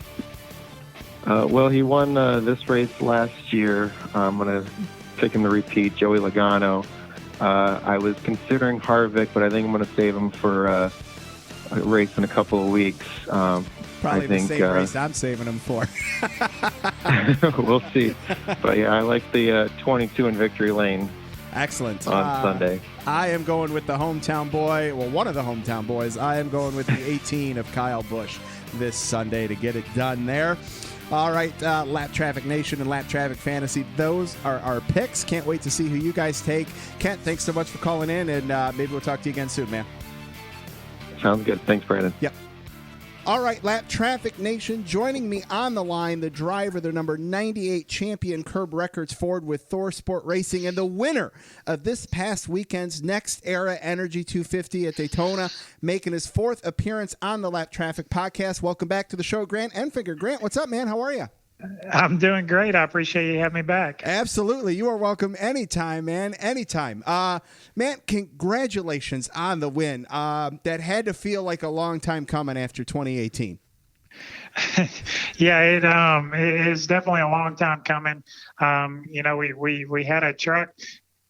Speaker 4: Well, he won this race last year. I'm going to pick him to repeat, Joey Logano. I was considering Harvick, but I think I'm going to save him for a race in a couple of weeks.
Speaker 2: Probably the same race I'm saving him for.
Speaker 4: We'll see. But, yeah, I like the 22 in Victory Lane.
Speaker 2: Excellent.
Speaker 4: On Sunday.
Speaker 2: I am going with the hometown boy, well, one of the hometown boys. I am going with the 18 of Kyle Busch this Sunday to get it done there. All right, Lap Traffic Nation and Lap Traffic Fantasy, those are our picks. Can't wait to see who you guys take. Kent, thanks so much for calling in, and maybe we'll talk to you again soon, man.
Speaker 4: Sounds good. Thanks, Brandon.
Speaker 2: Yep. All right, Lap Traffic Nation, joining me on the line, the driver, the number 98 champion Curb Records Ford with Thor Sport Racing, and the winner of this past weekend's Next Era Energy 250 at Daytona, making his 4th appearance on the Lap Traffic podcast. Welcome back to the show, Grant Enfinger. Grant, what's up, man? How are you?
Speaker 5: I'm doing great. I appreciate you having me back.
Speaker 2: Absolutely. You are welcome anytime, man. Anytime. Man, congratulations on the win. That had to feel like a long time coming after 2018.
Speaker 5: Yeah, it is definitely a long time coming. We had a truck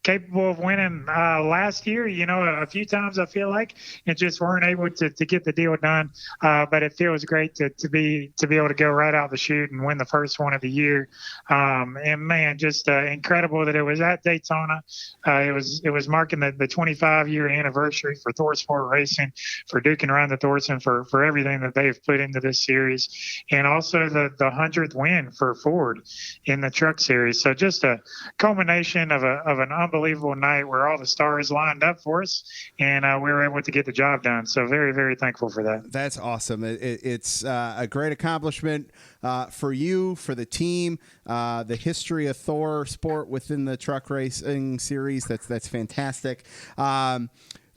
Speaker 5: capable of winning last year, a few times I feel like, and just weren't able to get the deal done. But it feels great to be able to go right out the chute and win the first one of the year. And man, just incredible that it was at Daytona. It was marking the 25-year anniversary for Thor Sport Racing, for Duke and Rhonda Thorson, for everything that they've put into this series, and also the 100th win for Ford in the Truck Series. So just a culmination of an unbelievable night where all the stars lined up for us, and we were able to get the job done. So very, very thankful for that.
Speaker 2: That's awesome. It's a great accomplishment for you, for the team, the history of Thor Sport within the truck racing series. That's fantastic.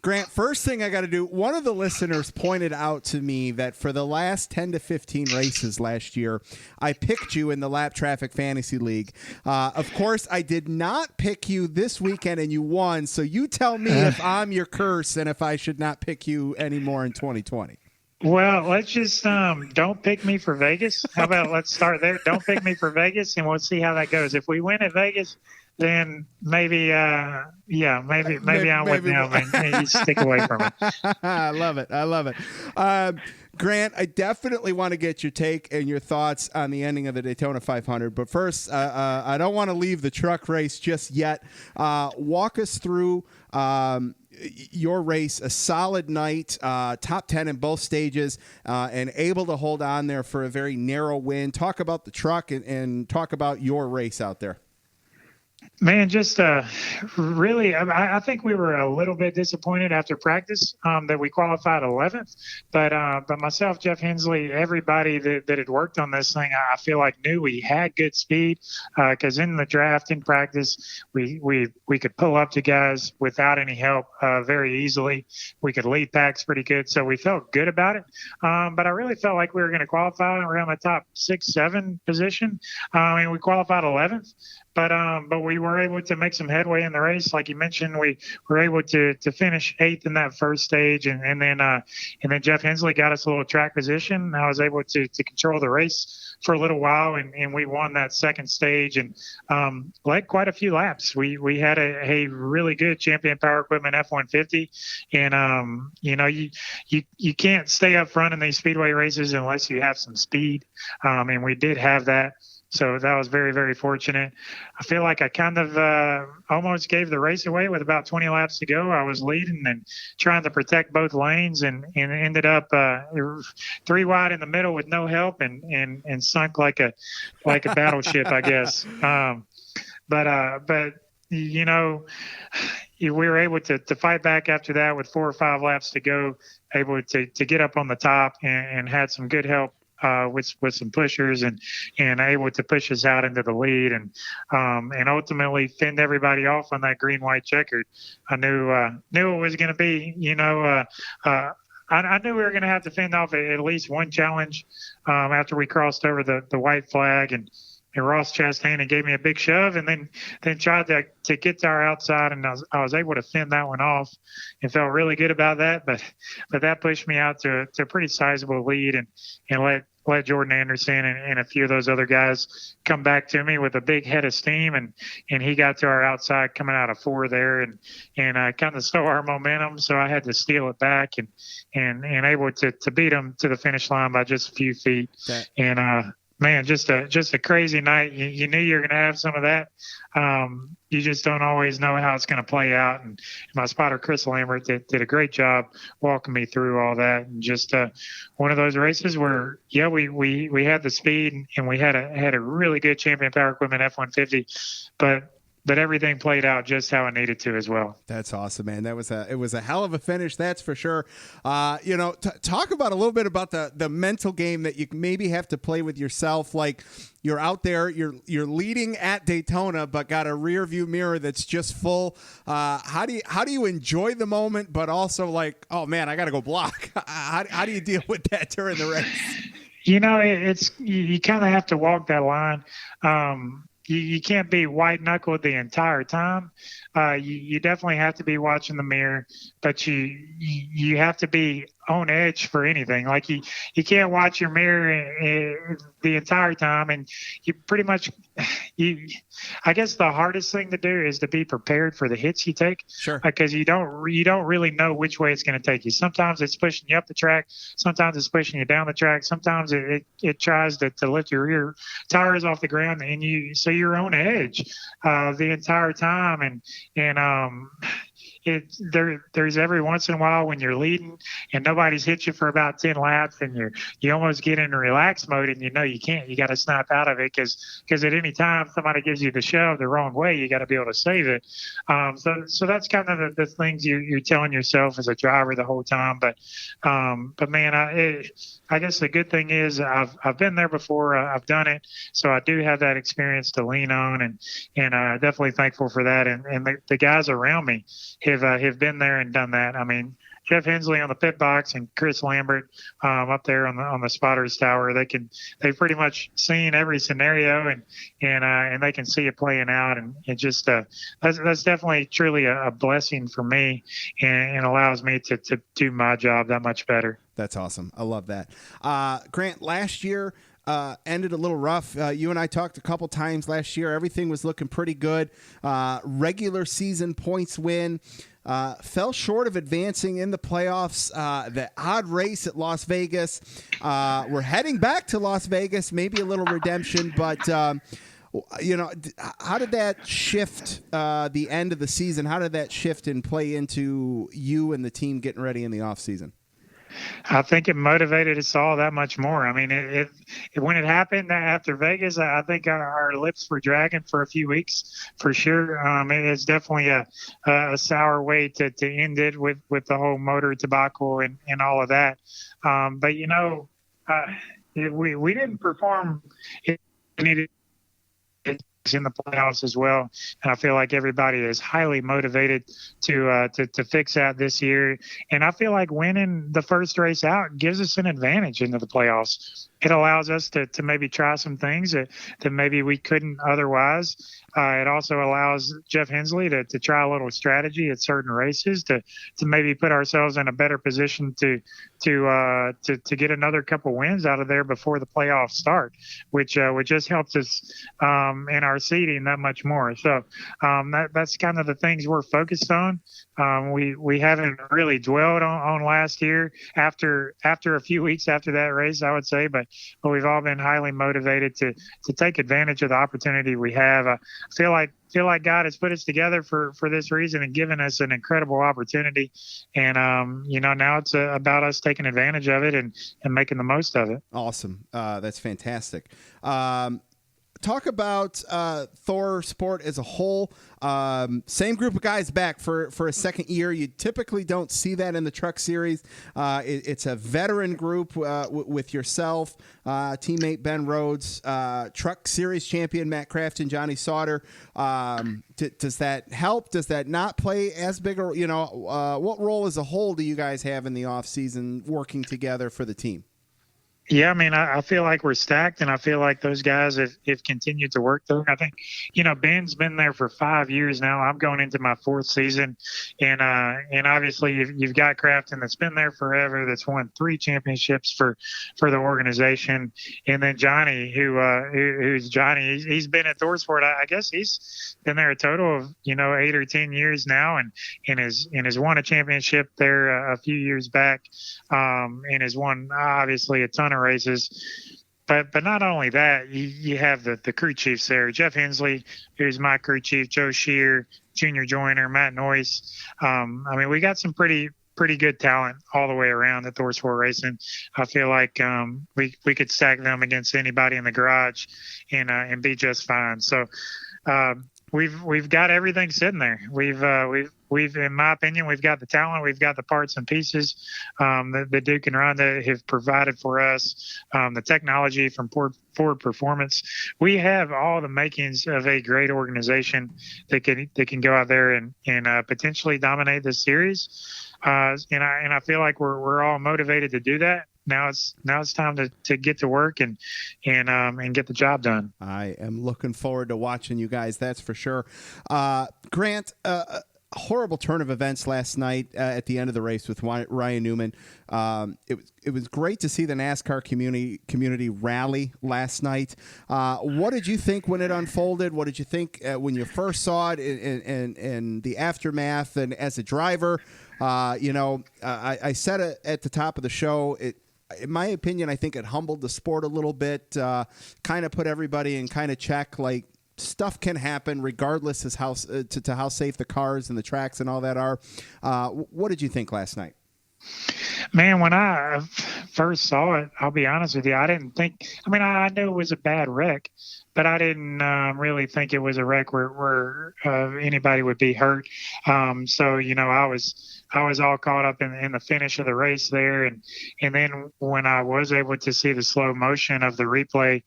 Speaker 2: Grant, first thing I got to do, one of the listeners pointed out to me that for the last 10 to 15 races last year, I picked you in the Lap Traffic Fantasy League. Of course, I did not pick you this weekend, and you won. So you tell me if I'm your curse and if I should not pick you anymore in 2020.
Speaker 5: Well, let's just don't pick me for Vegas. How about let's start there? Don't pick me for Vegas, and we'll see how that goes. If we win at Vegas, then maybe I'm with him and you stick away from it.
Speaker 2: I love it. Grant, I definitely want to get your take and your thoughts on the ending of the Daytona 500. But first, I don't want to leave the truck race just yet. Walk us through your race, a solid night, top 10 in both stages, and able to hold on there for a very narrow win. Talk about the truck and talk about your race out there.
Speaker 5: Man, just really, I think we were a little bit disappointed after practice that we qualified 11th. But myself, Jeff Hensley, everybody that had worked on this thing, I feel like knew we had good speed because in the draft, in practice, we could pull up to guys without any help very easily. We could lead packs pretty good, so we felt good about it. But I really felt like we were going to qualify around the top 6-7 position. We qualified 11th. but we were able to make some headway in the race. Like you mentioned, we were able to finish 8th in that first stage, and then Jeff Hensley got us a little track position. I was able to control the race for a little while, and we won that second stage and led quite a few laps. We had a really good Champion Power Equipment F-150, and you can't stay up front in these speedway races unless you have some speed, and we did have that. So that was very, very fortunate. I feel like I kind of almost gave the race away with about 20 laps to go. I was leading and trying to protect both lanes, and ended up 3 wide in the middle with no help, and sunk like a battleship, I guess. But we were able to fight back after that with 4 or 5 laps to go, able to get up on the top, and had some good help with some pushers, and able to push us out into the lead, and ultimately fend everybody off on that green-white checkered. I knew it was going to be, I knew we were going to have to fend off at least one challenge after we crossed over the white flag, and Ross Chastain gave me a big shove, and then tried to get to our outside, and I was able to fend that one off, and felt really good about that. But that pushed me out to a pretty sizable lead, and let Jordan Anderson and a few of those other guys come back to me with a big head of steam, and he got to our outside coming out of 4 there, and kind of stole our momentum. So I had to steal it back, and able to beat him to the finish line by just a few feet. And man, just a crazy night. You knew you were going to have some of that. You just don't always know how it's going to play out. And my spotter, Chris Lambert, did a great job walking me through all that. And just one of those races where, we had the speed, and we had a really good Champion Power Equipment F-150, but everything played out just how it needed to as well.
Speaker 2: That's awesome, man. It was a hell of a finish, that's for sure. Talk about a little bit about the mental game that you maybe have to play with yourself. Like, you're out there, you're leading at Daytona, but got a rear view mirror that's just full. How do you enjoy the moment, but also like, oh man, I got to go block? How do you deal with that during the race?
Speaker 5: You kind of have to walk that line. You can't be white-knuckled the entire time. You definitely have to be watching the mirror, but you have to be on edge for anything. Like, you can't watch your mirror the entire time, and you pretty much I guess the hardest thing to do is to be prepared for the hits you take.
Speaker 2: Sure.
Speaker 5: Because you don't really know which way it's going to take you. Sometimes it's pushing you up the track. Sometimes it's pushing you down the track. Sometimes it tries to lift your rear tires off the ground, and so you're on edge the entire time. And there's every once in a while when you're leading and nobody's hit you for about 10 laps, and you almost get into relax mode, and you can't. You got to snap out of it because at any time somebody gives you the shove the wrong way, you got to be able to save it. So that's kind of the things you're telling yourself as a driver the whole time. But man, I guess the good thing is I've been there before. I've done it, so I do have that experience to lean on, and definitely thankful for that. And the guys around me have been there and done that. I mean, Jeff Hensley on the pit box and Chris Lambert up there on the spotters tower. They've pretty much seen every scenario, and they can see it playing out. And it just that's definitely truly a blessing for me, and allows me to do my job that much better.
Speaker 2: That's awesome. I love that. Grant, last year ended a little rough. You and I talked a couple times last year. Everything was looking pretty good. Regular season points win. Fell short of advancing in the playoffs. The odd race at Las Vegas. We're heading back to Las Vegas, maybe a little redemption, but how did that shift the end of the season? How did that shift and play into you and the team getting ready in the off season?
Speaker 5: I think it motivated us all that much more. I mean, when it happened after Vegas, I think our lips were dragging for a few weeks for sure. It's definitely a sour way to end it with the whole motor debacle and all of that. But we didn't perform. It needed in the playoffs as well, and I feel like everybody is highly motivated to fix that this year. And I feel like winning the first race out gives us an advantage into the playoffs. it allows us to maybe try some things that maybe we couldn't otherwise. It also allows Jeff Hensley to try a little strategy at certain races to maybe put ourselves in a better position to get another couple wins out of there before the playoffs start, which just helps us in our seeding that much more. So that's kind of the things we're focused on. We haven't really dwelled on last year after a few weeks after that race, I would say, but we've all been highly motivated to take advantage of the opportunity we have. I feel like God has put us together for this reason and given us an incredible opportunity. And, now it's about us taking advantage of it and making the most of it.
Speaker 2: Awesome. That's fantastic. Talk about Thor Sport as a whole. Same group of guys back for a second year. You typically don't see that in the Truck Series. It's a veteran group with yourself, teammate Ben Rhodes, Truck Series champion Matt Craft and Johnny Sauter. Does that help? Does that not play as big a, what role as a whole do you guys have in the off season working together for the team?
Speaker 5: Yeah, I mean, I feel like we're stacked, and I feel like those guys have continued to work there. I think, Ben's been there for 5 years now. I'm going into my 4th season, and obviously you've got Crafton that's been there forever, that's won 3 championships for the organization, and then Johnny, who's Johnny. He's been at ThorSport. I guess he's been there a total of 8 or 10 years now, and has won a championship there a few years back, and has won obviously a ton of races. But not only that, you have the crew chiefs there. Jeff Hensley, who's my crew chief, Joe Shear, Junior Joyner, Matt Noyce. We got some pretty good talent all the way around at ThorSport Racing. I feel like we could stack them against anybody in the garage and be just fine. So we've got everything sitting there. We've, in my opinion, we've got the talent, we've got the parts and pieces that Duke and Rhonda have provided for us, the technology from Ford Performance. We have all the makings of a great organization that can go out there and potentially dominate this series. And I feel like we're all motivated to do that. Now it's time to get to work and get the job done.
Speaker 2: I am looking forward to watching you guys. That's for sure. Grant, horrible turn of events last night at the end of the race with Ryan Newman. It was great to see the NASCAR community rally last night. What did you think when it unfolded? What did you think when you first saw it and the aftermath? And as a driver, I said it at the top of the show. In my opinion, I think it humbled the sport a little bit, kind of put everybody in kind of check, like stuff can happen regardless of how safe the cars and the tracks and all that are. What did you think last night?
Speaker 5: Man, when I first saw it, I'll be honest with you, I didn't think, I knew it was a bad wreck, but I didn't really think it was a wreck where anybody would be hurt. So, I was all caught up in the finish of the race there. And then when I was able to see the slow motion of the replay,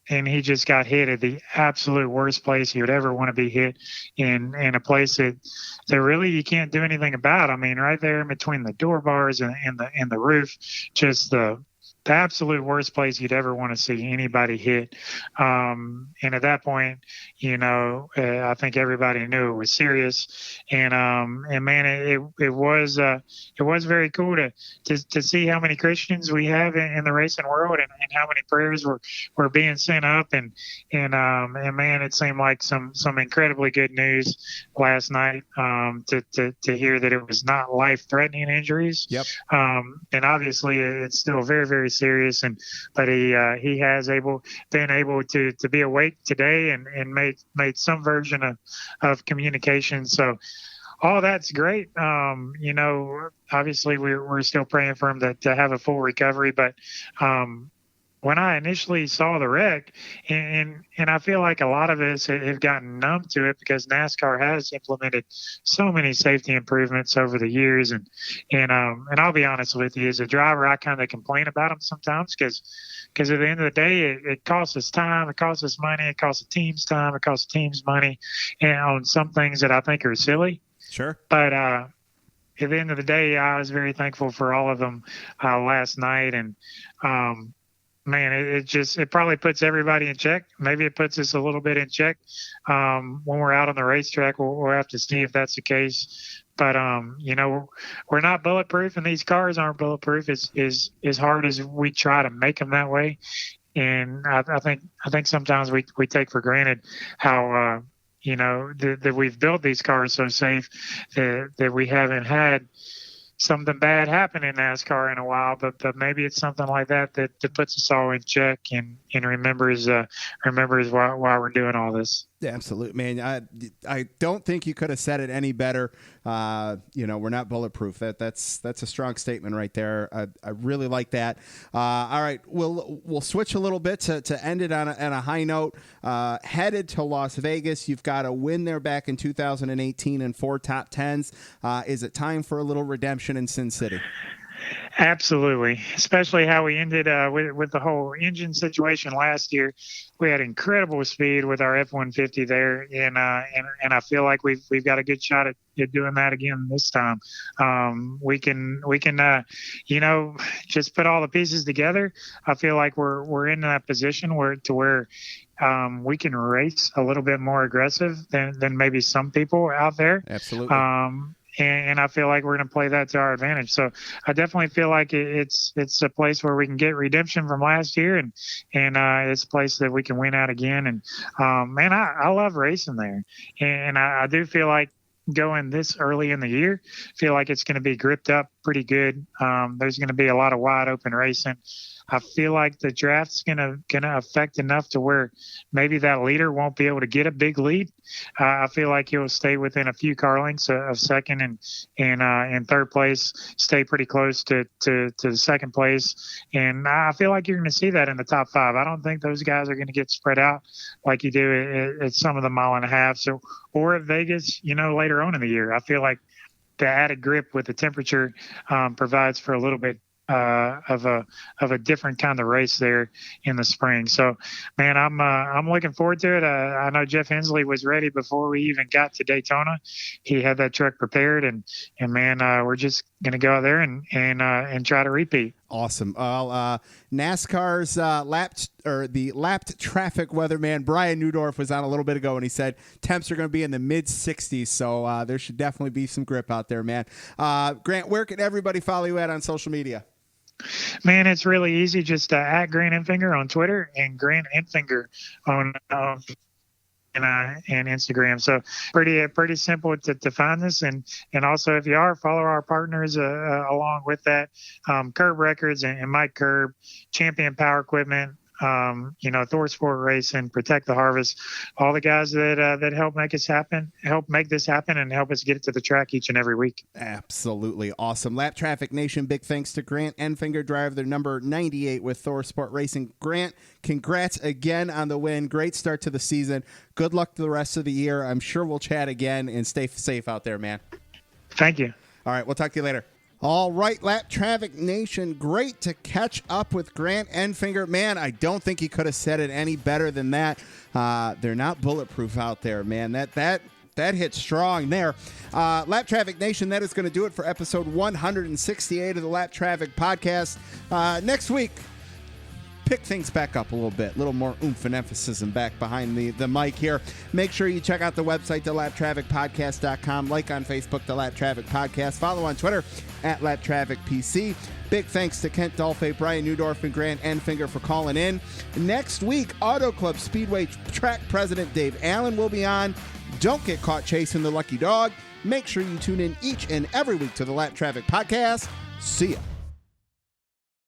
Speaker 5: and he just got hit at the absolute worst place he would ever want to be hit in a place that really you can't do anything about. Right there in between the door bars and the roof, just the absolute worst place you'd ever want to see anybody hit. And at that point, I think everybody knew it was serious. And man, it was very cool to see how many Christians we have in the racing world and how many prayers were being sent up. And man, it seemed like some incredibly good news last night, to hear that it was not life-threatening injuries.
Speaker 2: Yep.
Speaker 5: And obviously it's still very, very serious, but he has been able to be awake today and made some version of communication. So all that's great. Obviously we're still praying for him to have a full recovery, but when I initially saw the wreck, and I feel like a lot of us have gotten numb to it because NASCAR has implemented so many safety improvements over the years, and I'll be honest with you, as a driver, I kind of complain about them sometimes because at the end of the day, it costs us time, it costs us money, it costs the team's time, it costs the team's money, and on some things that I think are silly.
Speaker 2: Sure.
Speaker 5: But at the end of the day, I was very thankful for all of them last night. And man, it probably puts everybody in check. Maybe it puts us a little bit in check when we're out on the racetrack. We'll have to see if that's the case. But we're not bulletproof, and these cars aren't bulletproof. As hard as we try to make them that way. And I think sometimes we take for granted how that we've built these cars so safe that we haven't had something bad happen in NASCAR in a while, but maybe it's something like that puts us all in check and remembers why we're doing all this.
Speaker 2: Yeah, absolutely, man. I don't think you could have said it any better. We're not bulletproof. That's a strong statement right there. I really like that. All right, we'll switch a little bit to end it on a high note. Headed to Las Vegas, you've got a win there back in 2018 and 4 top 10s. Is it time for a little redemption in Sin City?
Speaker 5: Absolutely, especially how we ended with the whole engine situation last year. We had incredible speed with our F-150 there, and I feel like we've got a good shot at doing that again this time. We can just put all the pieces together. I feel like we're in that position where we can race a little bit more aggressive than maybe some people out there.
Speaker 2: Absolutely.
Speaker 5: And I feel like we're going to play that to our advantage. So I definitely feel like it's a place where we can get redemption from last year, and it's a place that we can win out again. And man, I love racing there, and I do feel like going this early in the year, feel like it's going to be gripped up pretty good. There's going to be a lot of wide open racing. I feel like the draft's gonna affect enough to where maybe that leader won't be able to get a big lead. I feel like he'll stay within a few car lengths of second and third place, stay pretty close to the second place. And I feel like you're going to see that in the top 5. I don't think those guys are going to get spread out like you do at some of the mile and a half. Or at Vegas, later on in the year. I feel like the added grip with the temperature provides for a little bit of a different kind of race there in the spring. So, man, I'm looking forward to it. I know Jeff Hensley was ready before we even got to Daytona. He had that truck prepared, and man, we're just going to go out there and try to repeat.
Speaker 2: Awesome. NASCAR's the lapped traffic weatherman Brian Newdorf was on a little bit ago, and he said temps are going to be in the mid 60s. So there should definitely be some grip out there, man. Grant, where can everybody follow you at on social media?
Speaker 5: Man, it's really easy. Just at Grant Enfinger on Twitter and Grant Enfinger on and Instagram. So pretty simple to find this. And also, if you follow our partners along with that, Curb Records and Mike Curb, Champion Power Equipment, Thor Sport Racing, Protect the Harvest, all the guys that help make this happen, and help us get it to the track each and every week.
Speaker 2: Absolutely awesome. Lap Traffic Nation, big thanks to Grant Enfinger, driver their number 98 with Thor Sport Racing. Grant, congrats again on the win. Great start to the season. Good luck to the rest of the year. I'm sure we'll chat again, and stay safe out there, man.
Speaker 5: Thank you.
Speaker 2: All right, we'll talk to you later. All right, Lap Traffic Nation, great to catch up with Grant Enfinger. Man, I don't think he could have said it any better than that. They're not bulletproof out there, man. That hit strong there. Lap Traffic Nation, that is going to do it for episode 168 of the Lap Traffic Podcast. Next week, pick things back up a little bit, a little more oomph and emphasis and back behind the mic here. Make sure you check out the website, thelaptrafficpodcast.com. Like on Facebook, The Lap Traffic Podcast. Follow on Twitter at Lap Traffic PC. Big thanks to Kent Dolphy, Brian Newdorf, and Grant Enfinger for calling in. Next week, Auto Club Speedway track president Dave Allen will be on. Don't get caught chasing the lucky dog. Make sure you tune in each and every week to the Lap Traffic Podcast. See ya.